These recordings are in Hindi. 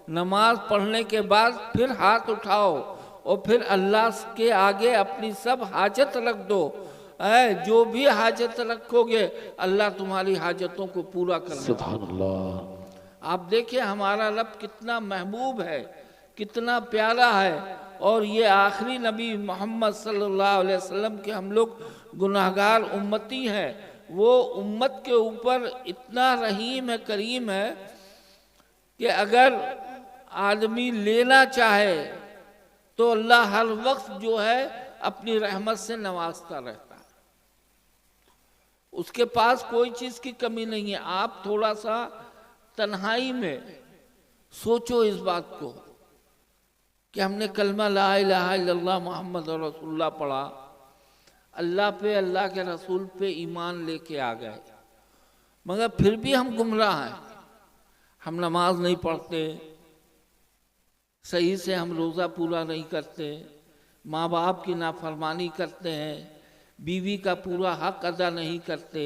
नमाज पढ़ने के बाद फिर हाथ उठाओ और फिर अल्लाह के आगे अपनी सब हाजत रख दो। जो भी हाजत रखोगे अल्लाह तुम्हारी हाजतों को पूरा करेगा। सुभान अल्लाह। आप देखिए हमारा रब कितना महबूब है, कितना प्यारा है। और ये आखिरी नबी मोहम्मद सल्लल्लाहु अलैहि वसल्लम के हम लोग गुनाहगार उम्मती हैं। वो उम्मत के ऊपर इतना रहीम है, करीम है कि अगर आदमी लेना चाहे तो अल्लाह हर वक्त जो है अपनी रहमत से नवाजता रहता है। उसके पास कोई चीज़ की कमी नहीं है। आप थोड़ा सा तन्हाई में सोचो इस बात को कि हमने कलमा ला इलाहा इल्लल्लाह मुहम्मद रसूलुल्लाह पढ़ा, अल्लाह पे, अल्लाह के रसूल पे ईमान लेके आ गए, मगर फिर भी हम गुमराह हैं। हम नमाज नहीं पढ़ते, सही से हम रोज़ा पूरा नहीं करते, माँ बाप की नाफरमानी करते हैं, बीवी का पूरा हक अदा नहीं करते,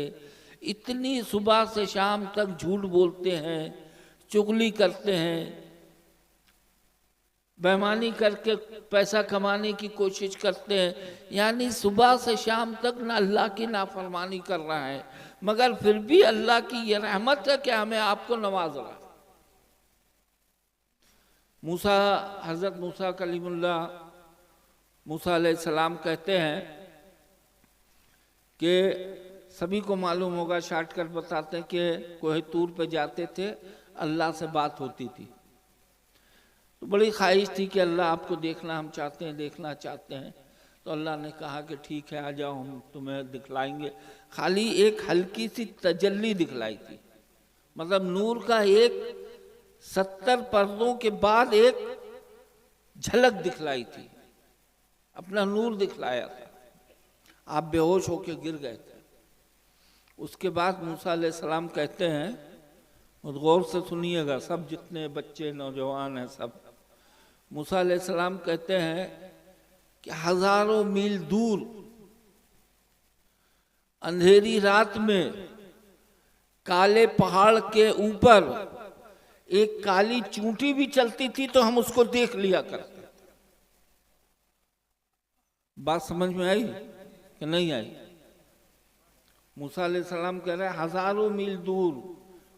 इतनी सुबह से शाम तक झूठ बोलते हैं, चुगली करते हैं, बेईमानी करके पैसा कमाने की कोशिश करते हैं। यानी सुबह से शाम तक ना अल्लाह की नाफरमानी कर रहा है, मगर फिर भी अल्लाह की ये रहमत है कि हमें आपको नवाज रहा। मूसा, हज़रत मूसा कलीमुल्लाह मूसा अलैहिस्सलाम कहते हैं कि सभी को मालूम होगा, शॉर्टकट बताते हैं कि कोहे तूर पे जाते थे, अल्लाह से बात होती थी। तो बड़ी ख्वाहिश थी कि अल्लाह आपको देखना हम चाहते हैं, देखना चाहते हैं। तो अल्लाह ने कहा कि ठीक है, आ जाओ, हम तुम्हें दिखलाएंगे। खाली एक हल्की सी तजल्ली दिखलाई थी, मतलब नूर का एक 70 पर्दों के बाद एक झलक दिखलाई थी, अपना नूर दिखलाया था। आप बेहोश होकर गिर गए थे। उसके बाद मूसा अलैहिस्सलाम कहते हैं, और गौर से सुनिएगा सब, जितने बच्चे नौजवान हैं सब, मूसा अलैहिस्सलाम कहते हैं कि हजारों मील दूर अंधेरी रात में काले पहाड़ के ऊपर एक काली चूंटी भी चलती थी तो हम उसको देख लिया करते। बात समझ में आई कि नहीं आई? मूसा अलैहिस्सलाम कह रहे हैं हजारों मील दूर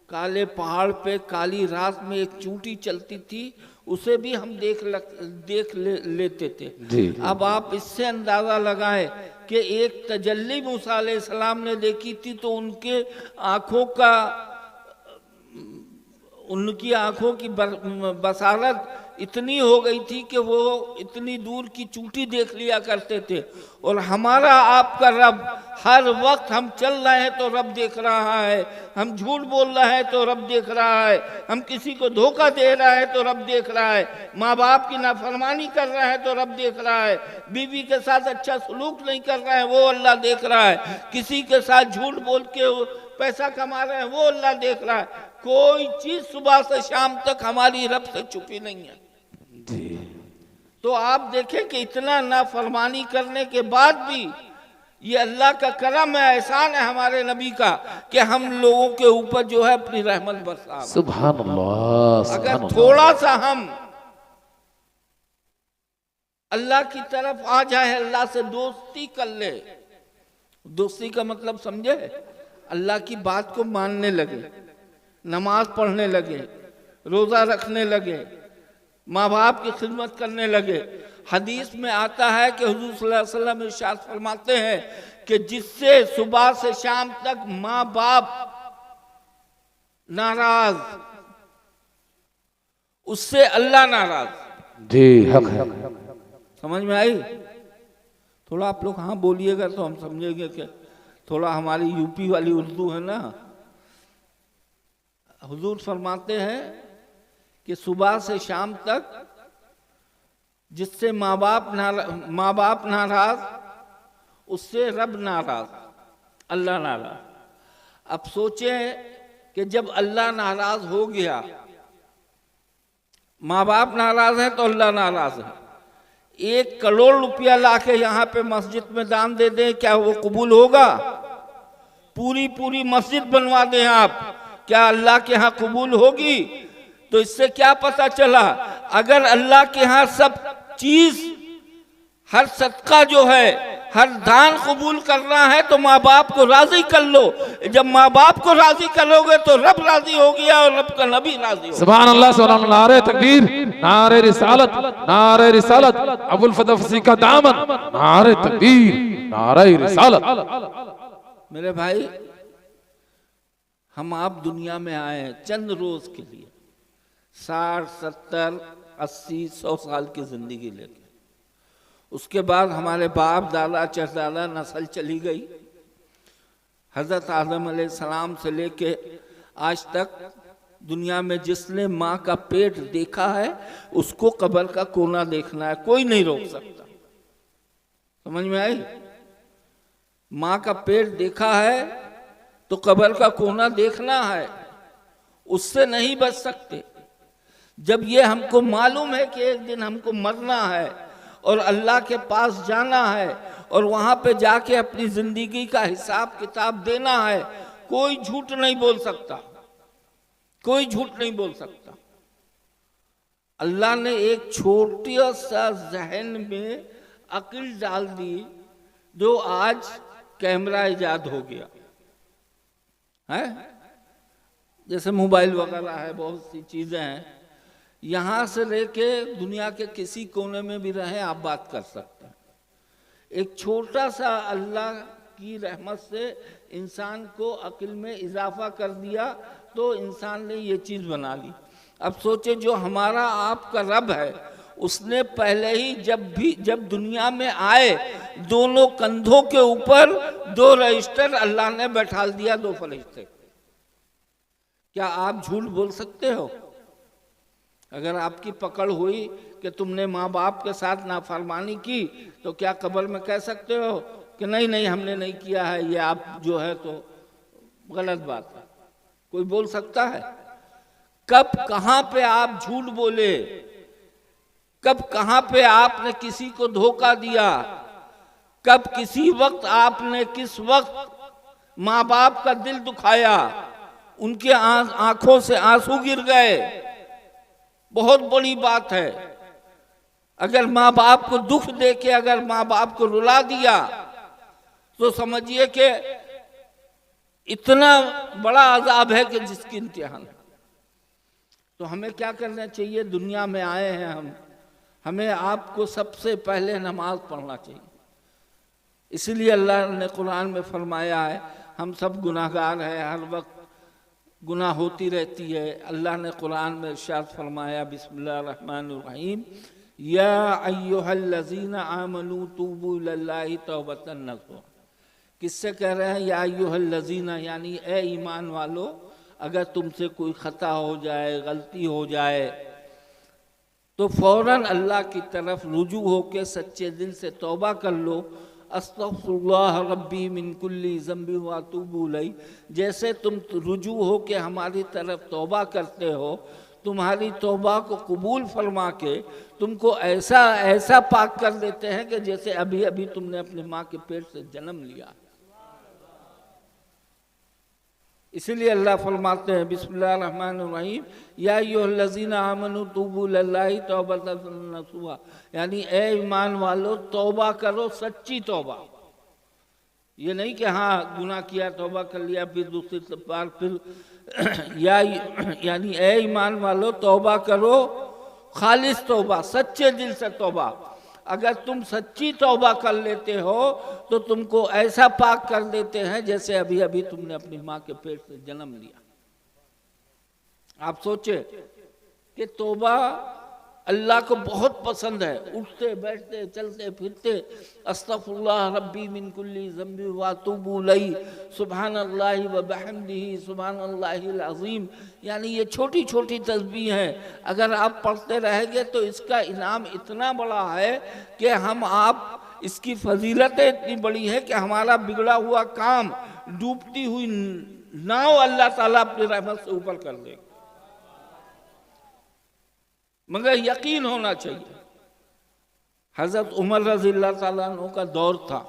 काले पहाड़ पे काली रात में एक चूंटी चलती थी, उसे भी हम देख लेते थे जी। अब आप इससे अंदाजा लगाएं कि एक तजल्ली मूसा अलैहिस्सलाम ने देखी थी तो उनके उनकी आंखों की बसारत इतनी हो गई थी कि वो इतनी दूर की चूंटी देख लिया करते थे। और हमारा आपका रब हर वक्त, हम चल रहे हैं तो रब देख रहा है, हम झूठ बोल रहे हैं तो रब देख रहा है, हम किसी को धोखा दे रहा है तो रब देख रहा है, माँ बाप की नाफरमानी कर रहा है तो रब देख रहा है, बीवी के साथ अच्छा सलूक नहीं कर रहा है वो अल्लाह देख रहा है, किसी के साथ झूठ बोल के पैसा कमा रहे हैं वो अल्लाह देख रहा है। कोई चीज सुबह से शाम तक हमारी रब से छुपी नहीं है जी। तो आप देखें कि इतना नाफरमानी करने के बाद भी ये अल्लाह का करम है, एहसान है हमारे नबी का कि हम लोगों के ऊपर जो है अपनी रहमत बरसा। सुभान अल्लाह। अगर थोड़ा सा हम अल्लाह की तरफ आ जाए, अल्लाह से दोस्ती कर ले, दोस्ती का मतलब समझे, अल्लाह की बात को मानने लगे, नमाज पढ़ने लगे, रोजा रखने लगे, माँ बाप की खिदमत करने लगे। हदीस में आता है कि हुजूर सल्लल्लाहु अलैहि वसल्लम इरशाद फरमाते हैं कि जिससे सुबह से शाम तक माँ बाप नाराज, उससे अल्लाह नाराज जी। हक है। समझ में आई? थोड़ा आप लोग हाँ बोलिएगा तो हम समझेंगे कि थोड़ा हमारी यूपी वाली उर्दू है ना। हुजूर फरमाते हैं कि सुबह से शाम तक जिससे माँ बाप नाराज, उससे रब नाराज, अल्लाह नाराज। अब सोचें कि जब अल्लाह नाराज हो गया, माँ बाप नाराज है तो अल्लाह नाराज है, 1 करोड़ रुपया लाके यहाँ पे मस्जिद में दान दे दें, क्या वो कबूल होगा? पूरी मस्जिद बनवा दें आप, क्या अल्लाह के यहाँ कबूल होगी? तो इससे क्या पता चला, अगर अल्लाह के यहाँ सब चीज, हर सदका जो है, हर दान कबूल करना है तो माँ बाप को राजी कर लो। जब माँ बाप को राजी करोगे तो रब राजी हो गया और रब का नबी राजी हो। सुभान अल्लाह, सुभान अल्लाह, नारे तकबीर, नारे रिसालत, नारे रिसालत, अबुल फदल फसी का दामन, नारे तकबीर, नारे रिसालत। मेरे भाई, हम आप दुनिया में आए हैं चंद रोज के लिए, 60, 70, 80, 100 साल की जिंदगी लेके। उसके बाद हमारे बाप दादा चचदादा नस्ल चली गई। हजरत आदम अलैहिस्सलाम से लेके आज तक दुनिया में जिसने माँ का पेट देखा है उसको कब्र का कोना देखना है, कोई नहीं रोक सकता। समझ में आई? माँ का पेट देखा है तो कब्र का कोना देखना है, उससे नहीं बच सकते। जब ये हमको मालूम है कि एक दिन हमको मरना है और अल्लाह के पास जाना है और वहां पे जाके अपनी जिंदगी का हिसाब किताब देना है, कोई झूठ नहीं बोल सकता, कोई झूठ नहीं बोल सकता। अल्लाह ने एक छोटा सा जहन में अक्ल डाल दी जो आज कैमरा इजाद हो गया है। जैसे मोबाइल वगैरह है, बहुत सी चीजें हैं, यहाँ से लेके दुनिया के किसी कोने में भी रहें आप बात कर सकते हैं। एक छोटा सा अल्लाह की रहमत से इंसान को अक्ल में इजाफा कर दिया तो इंसान ने ये चीज़ बना ली। अब सोचे जो हमारा आपका रब है उसने पहले ही जब दुनिया में आए दोनों कंधों के ऊपर 2 रजिस्टर अल्लाह ने बैठा दिया, 2 फरिश्ते। क्या आप झूठ बोल सकते हो? अगर आपकी पकड़ हुई कि तुमने माँ बाप के साथ नाफरमानी की तो क्या कब्र में कह सकते हो कि नहीं नहीं हमने नहीं किया है, ये आप जो है तो गलत बात है? कोई बोल सकता है? कब कहां पे आप झूठ बोले, कब कहां पे आपने किसी को धोखा दिया, कब किसी वक्त आपने किस वक्त माँ बाप का दिल दुखाया, उनके आंखों से आंसू गिर गए, बहुत बड़ी बात है। अगर माँ बाप को दुख दे के अगर माँ बाप को रुला दिया तो समझिए कि इतना बड़ा अजाब है कि जिसकी इंतहा है। तो हमें क्या करना चाहिए? दुनिया में आए हैं हमें आपको सबसे पहले नमाज पढ़ना चाहिए। इसलिए अल्लाह ने कुरान में फरमाया है हम सब गुनाहगार हैं, हर वक्त गुनाह होती रहती है। अल्लाह ने कुरान में इरशाद फरमाया बिस्मिल्लाहिर्रहमानिर्रहीम, या अय्युहल्लज़ीना आमनू तूबू इलल्लाहि तौबतन नसूहा। किससे कह रहे हैं? या अय्युहल्लज़ीना, यानी ए ईमान वालो, अगर तुमसे कोई खता हो जाए, गलती हो जाए तो फौरन अल्लाह की तरफ रुजू होकर सच्चे दिल से तौबा कर लो। अस्तग़फिरुल्लाह रब्बी मिन कुल्ली ज़ंबि व अतूबु इलैह। जैसे तुम रुजू हो के हमारी तरफ तौबा करते हो, तुम्हारी तौबा को कबूल फरमा के तुमको ऐसा ऐसा पाक कर देते हैं कि जैसे अभी अभी तुमने अपनी माँ के पेट से जन्म लिया। इसीलिए अल्लाह फरमाते हैं बिस्मिल्लाहिर्रहमानिर्रहीम, या अय्युहल्लज़ीना आमनू तूबू इलल्लाहि तौबतन नसूहा, यानी ए ईमान वालो तौबा करो, सच्ची तौबा। ये नहीं कि हाँ गुनाह किया तौबा कर लिया फिर दूसरी बार फिर यानी ए ईमान वालो तौबा करो, खालिस तौबा, सच्चे दिल से तौबा। अगर तुम सच्ची तौबा कर लेते हो तो तुमको ऐसा पाक कर देते हैं जैसे अभी अभी तुमने अपनी माँ के पेट से जन्म लिया। आप सोचे कि तौबा अल्लाह को बहुत पसंद है। उठते बैठते चलते फिरते अस्तग़फिरुल्लाह रब्बी मिन कुल्ली ज़ंबि व अतूबु इलैह, सुब्हानल्लाहि व बिहम्दिही सुब्हानल्लाहिल अज़ीम। यानी ये छोटी छोटी तस्बीह हैं, अगर आप पढ़ते रहेंगे तो इसका इनाम इतना बड़ा है कि हम आप इसकी फजीलतें इतनी बड़ी है कि हमारा बिगड़ा हुआ काम, डूबती हुई नाव अल्लाह ताला अपनी रहमत से ऊपर कर देगा। मगर यकीन होना चाहिए। हजरत उमर रज़ियल्लाहु ताला अन्हु का दौर था,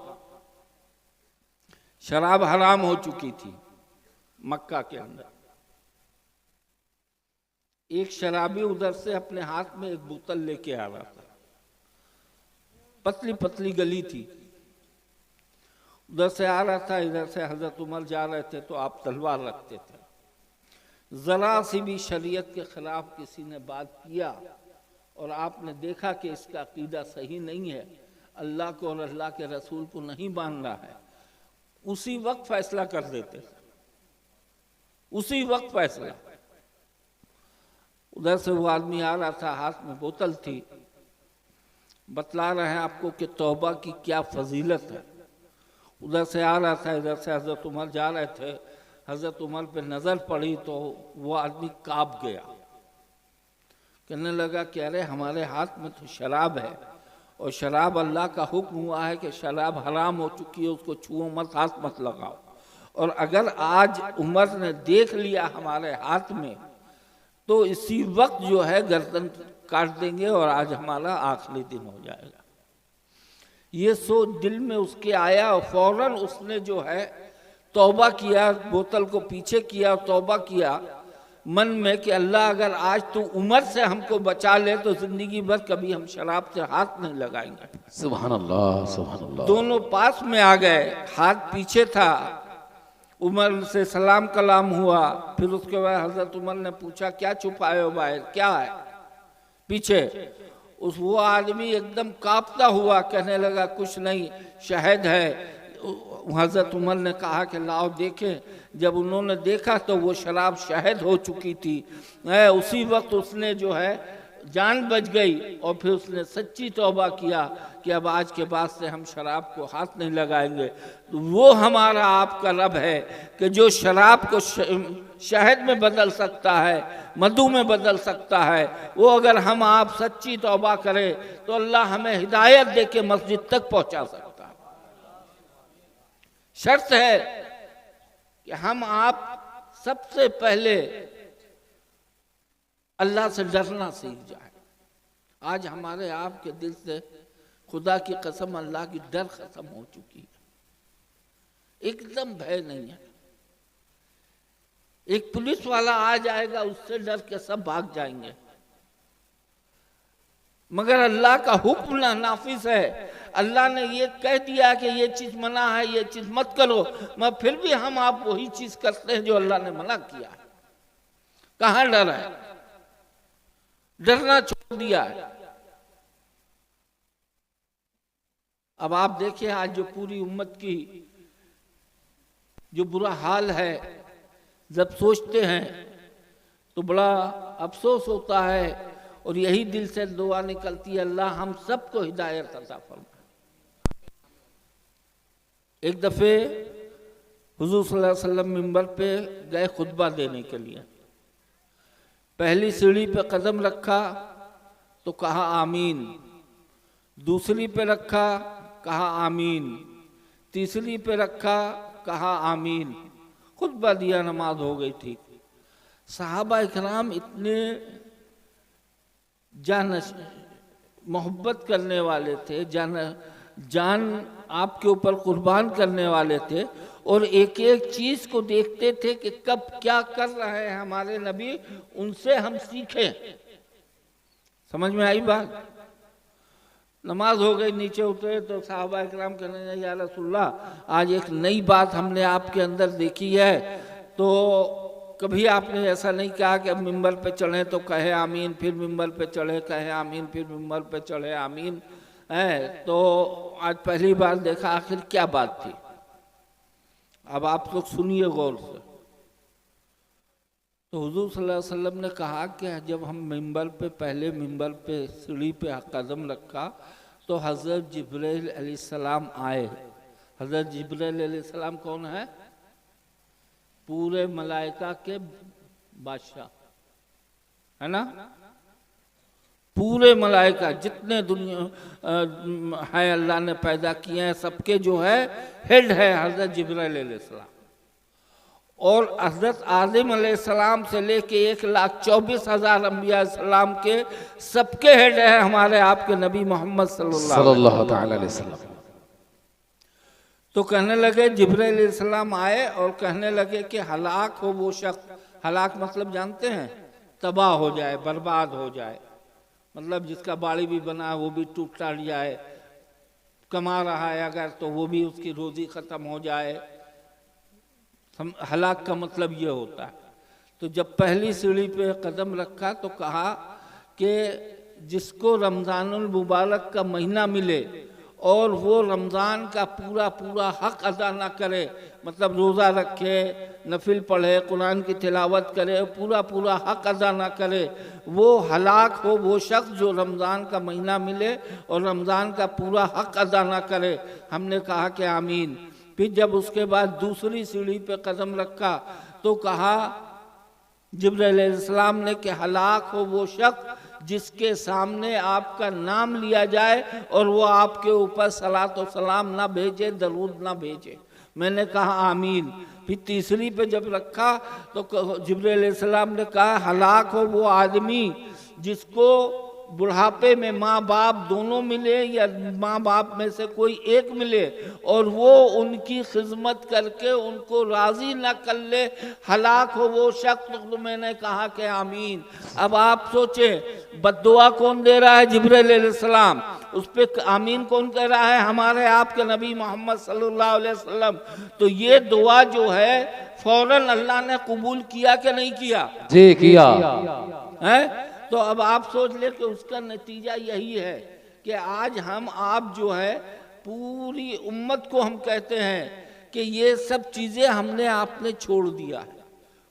शराब हराम हो चुकी थी मक्का के अंदर। एक शराबी उधर से अपने हाथ में एक बोतल लेके आ रहा था, पतली पतली गली थी, उधर से आ रहा था, इधर से हजरत उमर जा रहे थे तो आप तलवार रखते थे। जरा सी भी शरीयत के खिलाफ किसी ने बात किया और आपने देखा कि इसका अकीदा सही नहीं है, अल्लाह को और अल्लाह के रसूल को नहीं मान रहा है, उसी वक्त फैसला कर देते, उसी वक्त फैसला। उधर से वो आदमी आ रहा था, हाथ में बोतल थी, बतला रहे हैं आपको कि तौबा की क्या फजीलत है। उधर से आ रहा था, इधर से हजरत उमर जा रहे थे, हजरत उमर पे नज़र पड़ी तो वो आदमी काँप गया, कहने लगा कि अरे हमारे हाथ में तो शराब है और शराब अल्लाह का हुक्म हुआ है कि शराब हराम हो चुकी है, उसको छुओ मत, हाथ मत लगाओ। और अगर आज उमर ने देख लिया हमारे हाथ में तो इसी वक्त जो है गर्दन काट देंगे और आज हमारा आखिरी दिन हो जाएगा। ये सोच दिल में उसके आया और फौरन उसने जो है तौबा किया, बोतल को पीछे किया और तौबा किया मन में कि अल्लाह अगर आज तू उमर से हमको बचा ले तो जिंदगी भर कभी हम शराब से हाथ नहीं लगाएंगे। सुभान अल्लाह, सुभान अल्लाह। दोनों पास में आ गए, हाथ पीछे था, उमर से सलाम कलाम हुआ। फिर उसके बाद हजरत उमर ने पूछा क्या छुपाए हो बाहर, क्या है पीछे? वो आदमी एकदम कांपता हुआ कहने लगा कुछ नहीं, शहद है। हजरत उमर ने कहा कि लाओ देखें। जब उन्होंने देखा तो वो शराब शहद हो चुकी थी। उसी वक्त उसने जो है जान बच गई और फिर उसने सच्ची तौबा किया कि अब आज के बाद से हम शराब को हाथ नहीं लगाएंगे। तो वो हमारा आपका रब है कि जो शराब को शहद में बदल सकता है, मधु में बदल सकता है। वो अगर हम आप सच्ची तौबा करें तो अल्लाह हमें हिदायत दे के मस्जिद तक पहुंचा सकता है। शर्त है कि हम आप सबसे पहले अल्लाह से डरना सीख जाए। आज हमारे आपके दिल से खुदा की कसम अल्लाह की डर खत्म हो चुकी है, एकदम भय नहीं है। एक पुलिस वाला आ जाएगा उससे डर के सब भाग जाएंगे, मगर अल्लाह का हुक्म ना नाफिज है। अल्लाह ने ये कह दिया कि ये चीज मना है, ये चीज मत करो, मगर फिर भी हम आप वही चीज करते हैं जो अल्लाह ने मना किया है। कहाँ डर है? डरना छोड़ दिया है। अब आप देखिए आज जो पूरी उम्मत की जो बुरा हाल है, जब सोचते हैं तो बड़ा अफसोस होता है और यही दिल से दुआ निकलती है अल्लाह हम सबको हिदायत अता फरमाए। एक दफे हुजूर सल्लल्लाहु अलैहि वसल्लम मिंबर पे गए खुतबा देने के लिए। पहली सीढ़ी पे कदम रखा तो कहा आमीन, दूसरी पे रखा कहा आमीन, तीसरी पे रखा कहा आमीन। खुतबा दिया, नमाज हो गई थी। सहाबा इकराम इतने जान मोहब्बत करने वाले थे, जान आपके ऊपर कुर्बान करने वाले थे और एक एक चीज को देखते थे कि कब क्या कर रहे हैं हमारे नबी, उनसे हम सीखें। समझ में आई बात? नमाज हो गई, नीचे उतरे तो साहबा इकराम कहने लगे या रसूलल्लाह आज एक नई बात हमने आपके अंदर देखी है। तो कभी आपने ऐसा नहीं कहा कि अब मिंबर पे चढ़े तो कहे आमीन, फिर मिंबर पे चढ़े कहे आमीन, फिर मिंबर पे चढ़े आमीन है। तो आज पहली बार देखा, आखिर क्या बात थी? अब आप लोग सुनिए गौर से। तो हुजूर सल्लल्लाहु अलैहि वसल्लम ने कहा कि जब हम मिंबर पे पहले मिंबर पे सीढ़ी पे कदम रखा तो हज़रत जिब्राइल अलैहिस्सलाम आए। हज़रत जिब्राइल अलैहिस्सलाम कौन है? पूरे मलाइका के बादशाह है ना। पूरे मलाइका जितने दुनिया है अल्लाह ने पैदा किए हैं सबके जो है हेड है हज़रत जिब्राइल अलैहिस्सलाम। और हज़रत आदम अलैहिस्सलाम से लेके 1,24,000 अंबिया सलाम के सबके हेड है हमारे आपके नबी मोहम्मद सल्लल्लाहु अलैहि वसल्लम। तो कहने लगे, जिब्राइल अलैहिस्सलाम आए और कहने लगे कि हलाक हो वो शख्स। हलाक मतलब जानते हैं? तबाह हो जाए, बर्बाद हो जाए, मतलब जिसका बाड़ी भी बना है वो भी टूट टाट जाए, कमा रहा है अगर तो वो भी उसकी रोजी खत्म हो जाए। हलाक का मतलब ये होता है। तो जब पहली सीढ़ी पे कदम रखा तो कहा कि जिसको रमज़ानुल मुबारक का महीना मिले और वो रमज़ान का पूरा पूरा हक अदा ना करे, मतलब रोज़ा रखे, नफिल पढ़े, कुरान की तिलावत करे, पूरा पूरा हक अदा ना करे, वो हलाक हो वो शख्स जो रमज़ान का महीना मिले और रमज़ान का पूरा हक अदा ना करे। हमने कहा कि आमीन। फिर जब उसके बाद दूसरी सीढ़ी पे कदम रखा तो कहा जिब्राइल अलैहिस्सलाम ने कि हलाक हो वो शख्स जिसके सामने आपका नाम लिया जाए और वो आपके ऊपर सलात और सलाम ना भेजे, दरूद ना भेजे। मैंने कहा आमीन। फिर तीसरी पे जब रखा तो जिब्राइल अलैहिस्सलाम ने कहा हलाक हो वो आदमी जिसको बुढ़ापे में माँ बाप दोनों मिले या माँ बाप में से कोई एक मिले और वो उनकी खिदमत करके उनको राजी ना कर ले, हलाक हो वो शख्स। तो मैंने कहा कि आमीन। अब आप सोचें बद्दुआ कौन दे रहा है? जिब्राइल अलैहिस्सलाम। उस पर आमीन कौन कह रहा है? हमारे आपके नबी मोहम्मद सल्लल्लाहु अलैहि वसल्लम। तो ये दुआ जो है फौरन अल्लाह ने कबूल किया कि नहीं किया? जी किया है। तो अब आप सोच ले कि उसका नतीजा यही है कि आज हम आप जो है पूरी उम्मत को हम कहते हैं कि ये सब चीज़ें हमने आपने छोड़ दिया है।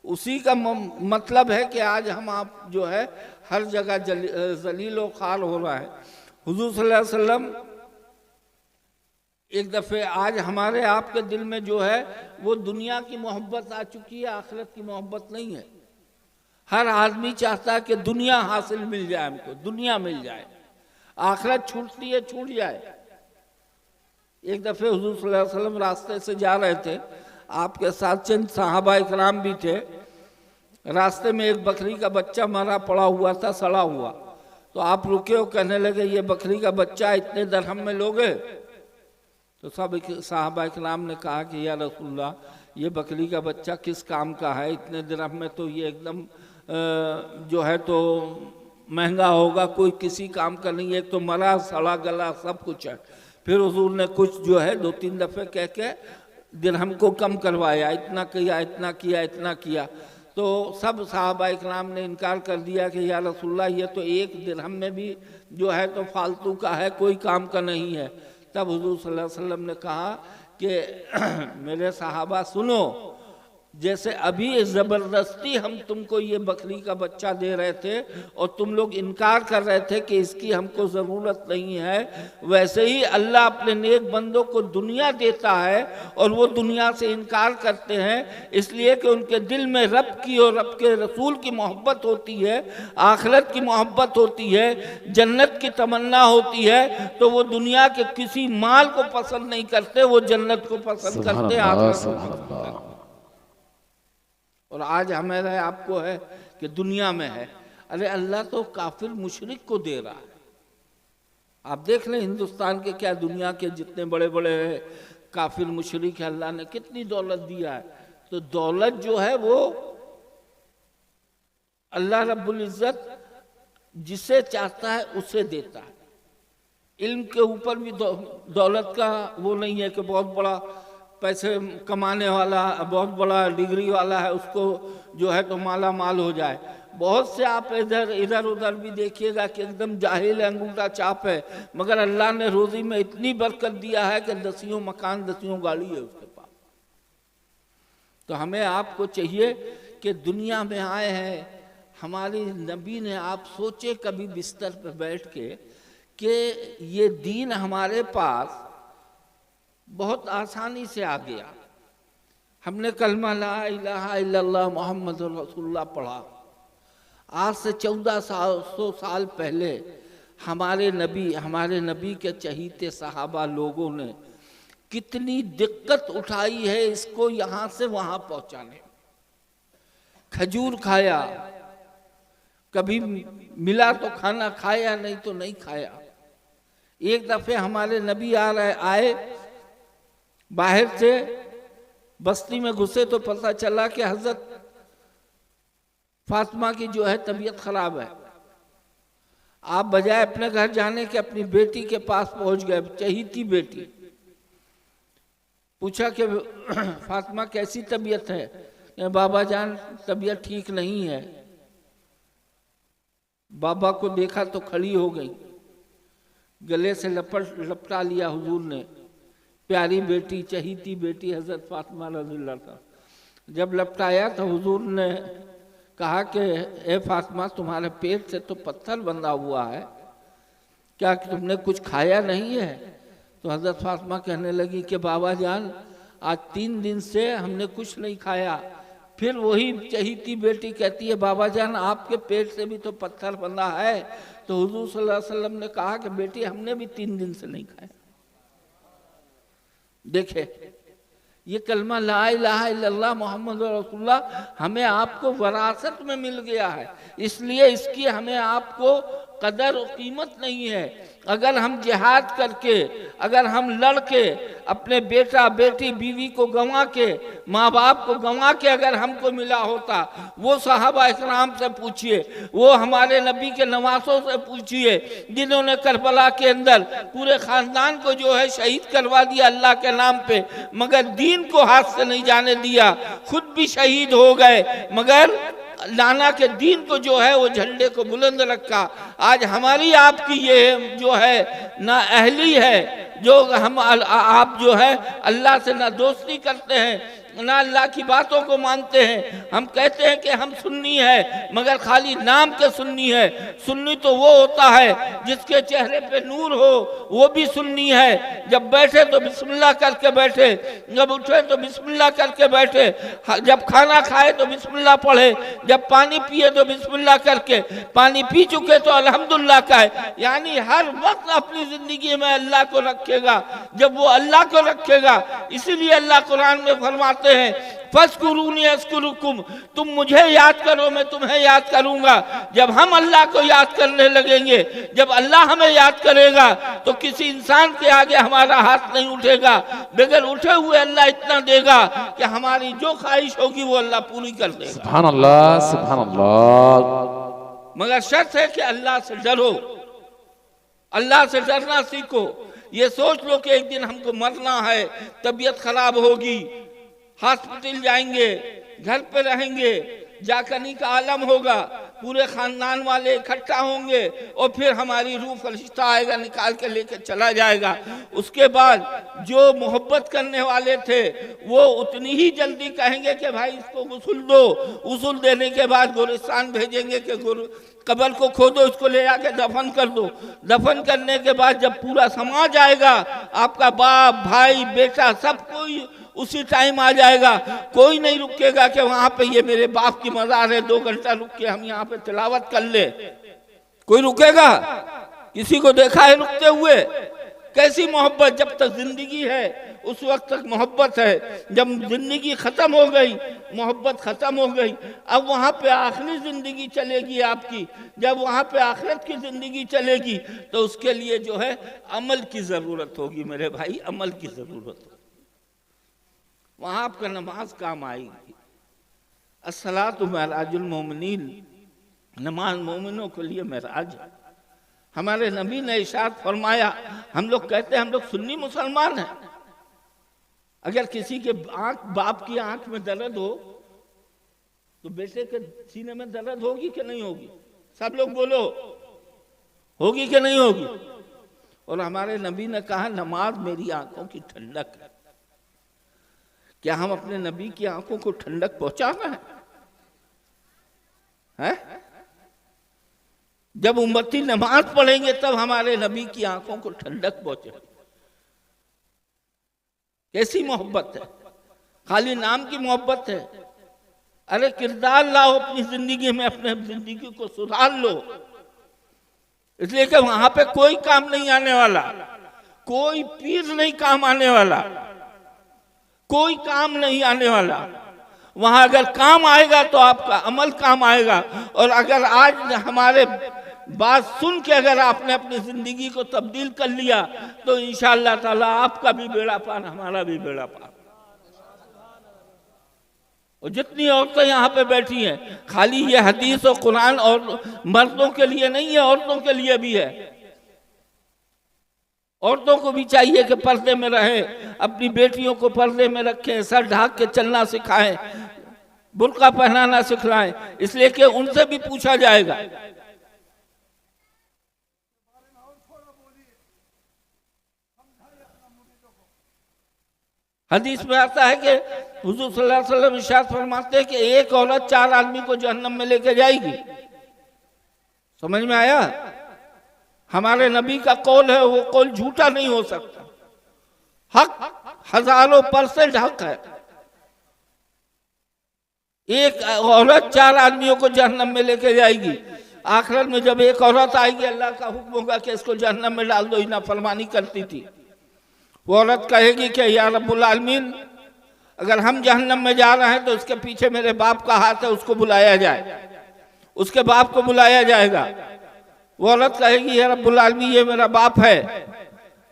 उसी का मतलब है कि आज हम आप जो है हर जगह जलील व खाल हो रहा है। हुजूर सल्लल्लाहु अलैहि वसल्लम एक दफ़े आज हमारे आपके दिल में जो है वो दुनिया की मोहब्बत आ चुकी है, आखिरत की मोहब्बत नहीं है। हर आदमी चाहता है कि दुनिया हासिल मिल जाए, हमको दुनिया मिल जाए, आखिरत छूटती है छूट जाए। एक दफ़े हुजूर सल्लल्लाहु अलैहि वसल्लम रास्ते से जा रहे थे, आपके साथ चंद सहाबा इकराम भी थे। रास्ते में एक बकरी का बच्चा मरा पड़ा हुआ था, सड़ा हुआ। तो आप रुके और कहने लगे ये बकरी का बच्चा इतने दरहम में लोगे? तो सब सहाबा इकराम ने कहा कि या रसूलल्लाह ये बकरी का बच्चा किस काम का है, इतने दिरहम में तो ये एकदम जो है तो महंगा होगा, कोई किसी काम का नहीं है, एक तो मरा सड़ा गला सब कुछ है। फिर हुजूर ने कुछ जो है 2-3 दफ़े कह के दिरहम को कम करवाया, इतना किया इतना किया इतना किया। तो सब सहाबा इकराम ने इनकार कर दिया कि या रसूलल्लाह ये तो एक दिरहम में भी जो है तो फालतू का है, कोई काम का नहीं है। तब हुजूर सल्लल्लाहु अलैहि वसल्लम ने कहा कि मेरे सहाबा सुनो, जैसे अभी ज़बरदस्ती हम तुमको ये बकरी का बच्चा दे रहे थे और तुम लोग इनकार कर रहे थे कि इसकी हमको ज़रूरत नहीं है, वैसे ही अल्लाह अपने नेक बंदों को दुनिया देता है और वो दुनिया से इनकार करते हैं इसलिए कि उनके दिल में रब की और रब के रसूल की मोहब्बत होती है, आखिरत की मोहब्बत होती है, जन्नत की तमन्ना होती है। तो वो दुनिया के किसी माल को पसंद नहीं करते, वो जन्नत को पसंद करते, आखिरत को पसंद करते। और आज हमारे आपको है कि दुनिया में है। अरे अल्लाह तो काफिर मुशरिक को दे रहा है। आप देख लें हिंदुस्तान के क्या दुनिया के जितने बड़े बड़े काफिर मुशरिक है, अल्लाह ने कितनी दौलत दिया है। तो दौलत जो है वो अल्लाह रब्बुल इज्जत जिसे चाहता है उसे देता है। इल्म के ऊपर भी दौलत का वो नहीं है कि बहुत बड़ा पैसे कमाने वाला, बहुत बड़ा डिग्री वाला है उसको जो है तो माला माल हो जाए। बहुत से आप इधर उधर भी देखिएगा कि एकदम जाहिल अंगूठा चाप है, मगर अल्लाह ने रोजी में इतनी बरकत दिया है कि 10 मकान 10 गाड़ी है उसके पास। तो हमें आपको चाहिए कि दुनिया में आए हैं, हमारी नबी ने, आप सोचे कभी बिस्तर पर बैठ के कि ये दीन हमारे पास बहुत आसानी से आ गया। हमने कलमा ला इलाहा इल्लल्लाह मोहम्मद रसूलुल्लाह पढ़ा। आज से 1400 साल पहले हमारे नबी के चहीते सहाबा लोगों ने कितनी दिक्कत उठाई है इसको यहाँ से वहाँ पहुँचाने। खजूर खाया, कभी मिला तो खाना खाया, नहीं तो नहीं खाया। एक दफ़े हमारे नबी आए बाहर से, बस्ती में घुसे तो पता चला कि हजरत फातिमा की जो है तबीयत खराब है। आप बजाय अपने घर जाने के अपनी बेटी के पास पहुंच गए, चहीती बेटी। पूछा कि फातिमा कैसी तबीयत है? बाबा जान तबीयत ठीक नहीं है। बाबा को देखा तो खड़ी हो गई, गले से लपटा लिया हुजूर ने। प्यारी बेटी, चहीती बेटी हजरत फातिमा रज़ियल्लाहु अन्हा। जब लपटाया तो हुजूर ने कहा कि ए फातिमा, तुम्हारे पेट से तो पत्थर बंधा हुआ है, क्या तुमने कुछ खाया नहीं है? तो हजरत फातिमा कहने लगी कि बाबा जान आज 3 दिन से हमने कुछ नहीं खाया। फिर वही चहीती बेटी कहती है बाबा जान आपके पेट से भी तो पत्थर बंधा है। तो हुजूर सल्लल्लाहु अलैहि वसल्लम ने कहा कि बेटी हमने भी 3 दिन से नहीं खाया। देखे ये कलमा ला इलाहा इल्लल्लाह मोहम्मद रसूलुल्लाह हमें आपको वरासत में मिल गया है, इसलिए इसकी हमें आपको कदर और कीमत नहीं है। अगर हम जिहाद करके, अगर हम लड़ के अपने बेटा बेटी बीवी को गंवा के, माँ बाप को गंवा के अगर हमको मिला होता, वो सहाबा इकराम से पूछिए, वो हमारे नबी के नवासों से पूछिए जिन्होंने करबला के अंदर पूरे खानदान को जो है शहीद करवा दिया अल्लाह के नाम पे, मगर दीन को हाथ से नहीं जाने दिया, खुद भी शहीद हो गए मगर लाना के दीन को जो है वो झंडे को बुलंद रखा। आज हमारी आपकी ये जो है ना अहली है, जो हम आप जो है अल्लाह से ना दोस्ती करते हैं ना अल्लाह की बातों को मानते हैं। हम कहते हैं कि हम सुन्नी है, मगर खाली नाम के सुन्नी है। सुन्नी तो वो होता है जिसके चेहरे पे नूर हो, वो भी सुन्नी है। जब बैठे तो बिस्मिल्लाह करके बैठे, जब उठे तो बिस्मिल्लाह करके बैठे, जब खाना खाए तो बिस्मिल्लाह पढ़े, जब पानी पिए तो बिस्मिल्लाह करके, पानी पी चुके तो अल्हम्दुलिल्लाह कहे। यानी हर वक्त अपनी जिंदगी में अल्लाह को रखेगा। जब वो अल्लाह को रखेगा, इसीलिए अल्लाह कुरान में फरमाते हैं फस्कुरूनी अस्कुरुकुम, तुम मुझे याद करो मैं तुम्हें याद करूंगा। जब हम अल्लाह को याद करने लगेंगे, जब अल्लाह हमें याद करेगा तो किसी इंसान के आगे हमारा हाथ नहीं उठेगा। बगैर उठे हुए अल्लाह इतना देगा कि हमारी जो ख्वाहिश होगी वो अल्लाह पूरी कर देगा। सुभान अल्लाह, सुभान अल्लाह। मगर शर्त है कि अल्लाह से डरो, अल्लाह से डरना सीखो। ये सोच लो कि एक दिन हमको मरना है, तबीयत खराब होगी, हॉस्पिटल जाएंगे, घर पे रहेंगे, जाकनी का आलम होगा, पूरे खानदान वाले इकट्ठा होंगे और फिर हमारी रूह फरिश्ता आएगा निकाल के लेके चला जाएगा। उसके बाद जो मोहब्बत करने वाले थे वो उतनी ही जल्दी कहेंगे कि भाई इसको गुस्ल दो। गुस्ल देने के बाद गोरिस्तान भेजेंगे कि कब्र को खोदो, इसको ले जाके दफन कर दो। दफन करने के बाद जब पूरा समाज आएगा, आपका बाप भाई बेटा सब कोई उसी टाइम आ जाएगा। कोई नहीं रुकेगा कि वहां पे ये मेरे बाप की मज़ार है, 2 घंटा रुक के हम यहाँ पे तिलावत कर ले। कोई रुकेगा? किसी को देखा है रुकते हुए? कैसी मोहब्बत! जब तक जिंदगी है उस वक्त तक मोहब्बत है, जब जिंदगी खत्म हो गई मोहब्बत खत्म हो गई। अब वहाँ पे आखिरी जिंदगी चलेगी आपकी। जब वहाँ पे आखिरत की जिंदगी चलेगी तो उसके लिए जो है अमल की जरूरत होगी मेरे भाई, अमल की जरूरत होगी। वहां आपका नमाज काम आएगी। अस्सलातु मेराजुल मोमिनीन, नमाज मोमिनों के लिए मेराज है। हमारे नबी ने इरशाद फरमाया, हम लोग कहते हैं हम लोग सुन्नी मुसलमान हैं, अगर किसी के बाप की आंख में दर्द हो तो बेटे के सीने में दर्द होगी कि नहीं होगी? सब लोग बोलो, होगी कि नहीं होगी? और हमारे नबी ने कहा नमाज मेरी आंखों की ठंडक है। क्या हम अपने नबी की आंखों को ठंडक पहुंचाना है? जब उम्मती नमाज पढ़ेंगे तब हमारे नबी की आंखों को ठंडक पहुंचे। कैसी मोहब्बत है! खाली नाम की मोहब्बत है। अरे किरदार लाओ अपनी जिंदगी में, अपने जिंदगी को सुधार लो। इसलिए कि वहां पे कोई काम नहीं आने वाला, कोई पीर नहीं काम आने वाला, कोई काम नहीं आने वाला। वहां अगर काम आएगा तो आपका अमल काम आएगा। और अगर आज हमारे बात सुन के अगर आपने अपनी जिंदगी को तब्दील कर लिया तो इंशाअल्लाह ताला आपका भी बेड़ा पार, हमारा भी बेड़ा पार। और जितनी औरतें यहाँ पे बैठी हैं, खाली ये हदीस और कुरान और मर्दों के लिए नहीं है, औरतों के लिए भी है। औरतों को भी चाहिए कि पर्दे में रहे, अपनी बेटियों को पर्दे में रखें, सर ढाक के चलना सिखाएं, बुर्का पहनाना सिखलाएं, इसलिए कि उनसे भी पूछा जाएगा। हदीस में आता है कि हुजूर सल्लल्लाहु अलैहि वसल्लम इरशाद फरमाते हैं कि एक औरत 4 आदमी को जहन्नम में लेके जाएगी। समझ में आया? हमारे नबी का कौल है, वो कौल झूठा नहीं हो सकता, हक हजारों % हक है। एक औरत 4 आदमियों को जहन्नम में लेके जाएगी। आखिरत में जब एक औरत आएगी, अल्लाह का हुक्म होगा कि इसको जहन्नम में डाल दो, इना फरमानी करती थी। वो औरत कहेगी कि या रब्बुल आलमीन, अगर हम जहन्नम में जा रहे हैं तो उसके पीछे मेरे बाप का हाथ है, उसको बुलाया जाए। उसके बाप को बुलाया जाएगा। वो औरत कहेगी या रब्बुल आलमीन, ये मेरा बाप है,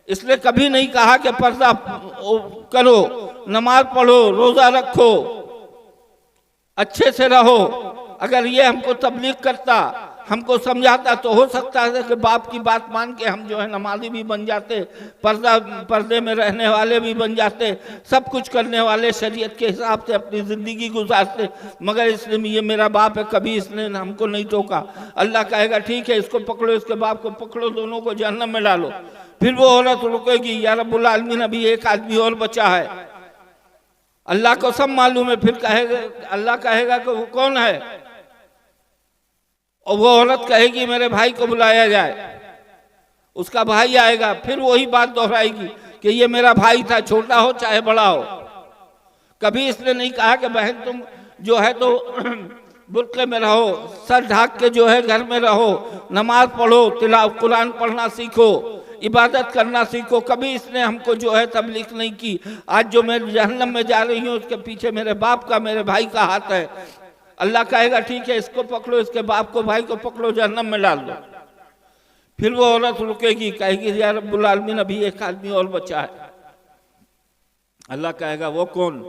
इसलिए कभी नहीं कहा कि पर्दा करो, नमाज पढ़ो, रोजा रखो, अच्छे से रहो। अगर ये हमको तबलीग करता, हमको समझाता, तो हो सकता है कि बाप की बात मान के हम जो है नमाजी भी बन जाते, पर्दे में रहने वाले भी बन जाते, सब कुछ करने वाले, शरीयत के हिसाब से अपनी ज़िंदगी गुजारते। मगर इसलिए ये मेरा बाप है, कभी इसने हमको नहीं टोका। अल्लाह कहेगा ठीक है, इसको पकड़ो, इसके बाप को पकड़ो, दोनों को जहन्नम में डालो। फिर वो औरत रुकेगी, या रब्बुल आलमीन, अभी एक आदमी और बचा है। अल्लाह को सब मालूम है। फिर कहेगा, अल्लाह कहेगा कि वो कौन है? और वो औरत कहेगी मेरे भाई को बुलाया जाए। उसका भाई आएगा, फिर वही बात दोहराएगी कि ये मेरा भाई था, छोटा हो चाहे बड़ा हो। कभी इसने नहीं कहा कि बहन तुम जो है तो बुर्के में रहो, सर ढाक के जो है घर में रहो, नमाज पढ़ो, तिलावत कुरान पढ़ना सीखो, इबादत करना सीखो। कभी इसने हमको जो है तबलीग नहीं की। आज जो मैं जहन्नम में जा रही हूँ, उसके पीछे मेरे बाप का, मेरे भाई का हाथ है। अल्लाह कहेगा ठीक है, इसको पकड़ो, इसके बाप को, भाई को पकड़ो, जहन्नम में डाल दो। फिर वो औरत रुकेगी, कहेगी या रब्बुल आलमीन, अभी एक आदमी और बचा है। अल्लाह कहेगा वो कौन?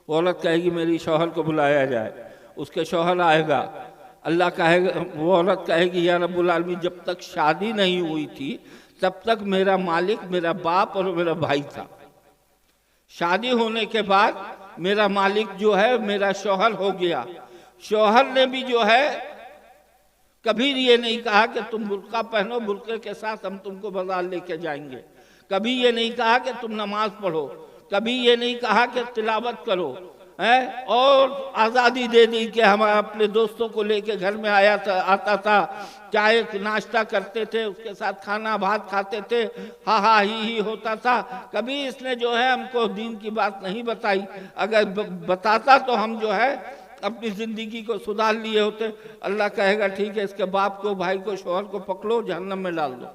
वो औरत कहेगी मेरी शौहर को बुलाया जाए। उसके शौहर आएगा। अल्लाह कहेगा, वो औरत कहेगी या रब्बुल आलमीन, जब तक शादी नहीं हुई थी तब तक मेरा मालिक मेरा बाप और मेरा भाई था। शादी होने के बाद मेरा मालिक जो है मेरा शौहर हो गया। शौहर ने भी जो है कभी ये नहीं कहा कि तुम बुर्का पहनो, बुर्के के साथ हम तुमको बाजार लेके जाएंगे। कभी ये नहीं कहा कि तुम नमाज पढ़ो, कभी ये नहीं कहा कि तिलावत करो, है। और आज़ादी दे दी कि हम अपने दोस्तों को लेके घर में आता था, चाय नाश्ता करते थे, उसके साथ खाना भात खाते थे, हा हा ही होता था। कभी इसने जो है हमको दीन की बात नहीं बताई। अगर बताता तो हम जो है अपनी ज़िंदगी को सुधार लिए होते। अल्लाह कहेगा ठीक है, इसके बाप को, भाई को, शौहर को पकड़ो, जहन्नम में डाल दो।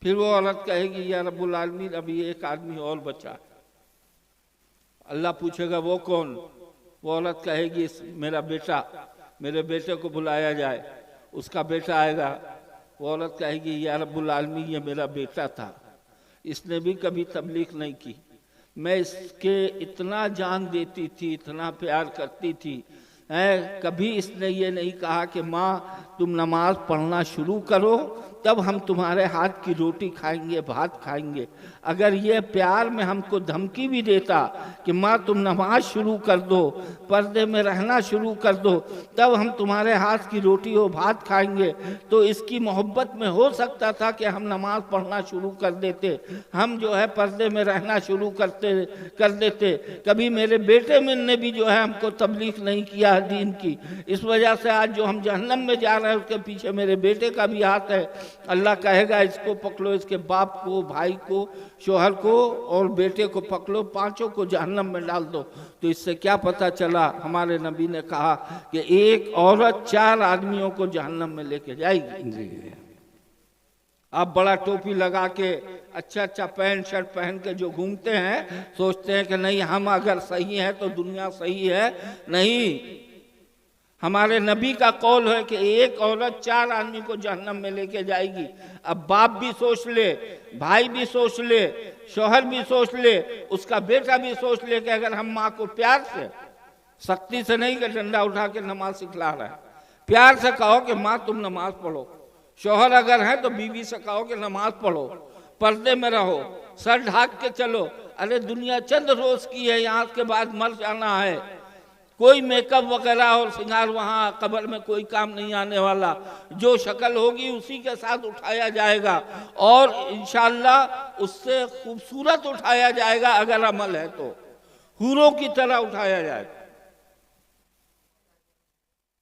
फिर वो औरत कहेगी या रब्बुल आलमीन, अभी एक आदमी और बचा। अल्लाह पूछेगा वो कौन? वो औरत कहेगी मेरा बेटा, मेरे बेटे को बुलाया जाए। उसका बेटा आएगा। वो औरत कहेगी या रब्बुल आलमीन, ये मेरा बेटा था, इसने भी कभी तबलीग नहीं की, मैं इसके इतना जान देती थी, इतना प्यार करती थी, है। कभी इसने ये नहीं कहा कि माँ तुम नमाज पढ़ना शुरू करो, तब हम तुम्हारे हाथ की रोटी खाएंगे, भात खाएंगे। अगर ये प्यार में हमको धमकी भी देता कि माँ तुम नमाज शुरू कर दो, पर्दे में रहना शुरू कर दो, तब हम तुम्हारे हाथ की रोटी और भात खाएंगे, तो इसकी मोहब्बत में हो सकता था कि हम नमाज पढ़ना शुरू कर देते, हम जो है पर्दे में रहना शुरू कर देते। कभी मेरे बेटे ने भी जो है हमको तबलीग नहीं किया दीन की। इस वजह से आज जो हम जहन्नम में जा रहे हैं, उसके पीछे मेरे बेटे का भी हाथ है। अल्लाह कहेगा इसको पकड़ो, इसके बाप को, भाई को, शौहर को और बेटे को पकड़ो, पांचों को जहन्नम में डाल दो। तो इससे क्या पता चला? हमारे नबी ने कहा कि एक औरत 4 आदमियों को जहन्नम में लेके जाएगी। आप बड़ा टोपी लगा के, अच्छा पैंट शर्ट पहन के जो घूमते हैं, सोचते हैं कि नहीं हम अगर सही है तो दुनिया सही है। नहीं, हमारे नबी का कौल है कि एक औरत 4 आदमी को जहन्नम में लेके जाएगी। अब बाप भी सोच ले, भाई भी सोच ले, शौहर भी सोच ले, उसका बेटा भी सोच ले कि अगर हम माँ को प्यार से सख्ती से नहीं कि डंडा उठा के नमाज सिखला रहा है। प्यार से कहो कि माँ तुम नमाज पढ़ो। शौहर अगर है तो बीवी से कहो कि नमाज पढ़ो, पर्दे में रहो, सर ढाक के चलो। अरे दुनिया चंद रोज की है, यहाँ के बाद मर जाना है। कोई मेकअप वगैरह और श्रृंगार वहाँ कब्र में कोई काम नहीं आने वाला। जो शक्ल होगी उसी के साथ उठाया जाएगा और इंशाअल्लाह उससे खूबसूरत उठाया जाएगा। अगर अमल है तो हूरों की तरह उठाया जाएगा।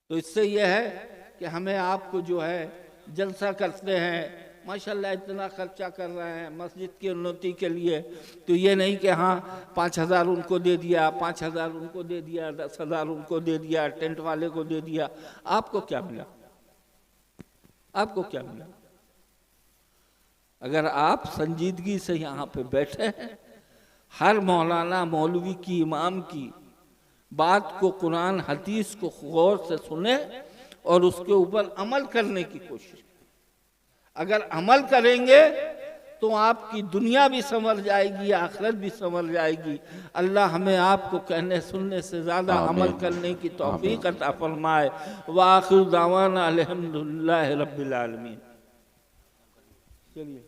तो इससे यह है कि हमें आपको जो है जलसा करते हैं, माशाल्लाह इतना खर्चा कर रहे हैं मस्जिद की उन्नति के लिए, तो ये नहीं कि हाँ 5,000 उनको दे दिया, 5,000 उनको दे दिया, 10,000 उनको दे दिया, टेंट वाले को दे दिया। आपको क्या मिला? आपको क्या मिला? अगर आप संजीदगी से यहाँ पे बैठे हैं, हर मौलाना मौलवी की इमाम की बात को, कुरान हदीस को गौर से सुने और उसके ऊपर अमल करने की कोशिश। अगर अमल करेंगे तो आपकी दुनिया भी संवर जाएगी, आखिरत भी संवर जाएगी। अल्लाह हमें आपको कहने सुनने से ज़्यादा अमल करने की तौफीक अता फरमाए। व आखिर दावाना अल्हम्दुलिल्लाहि रब्बिल आलमीन। चलिए।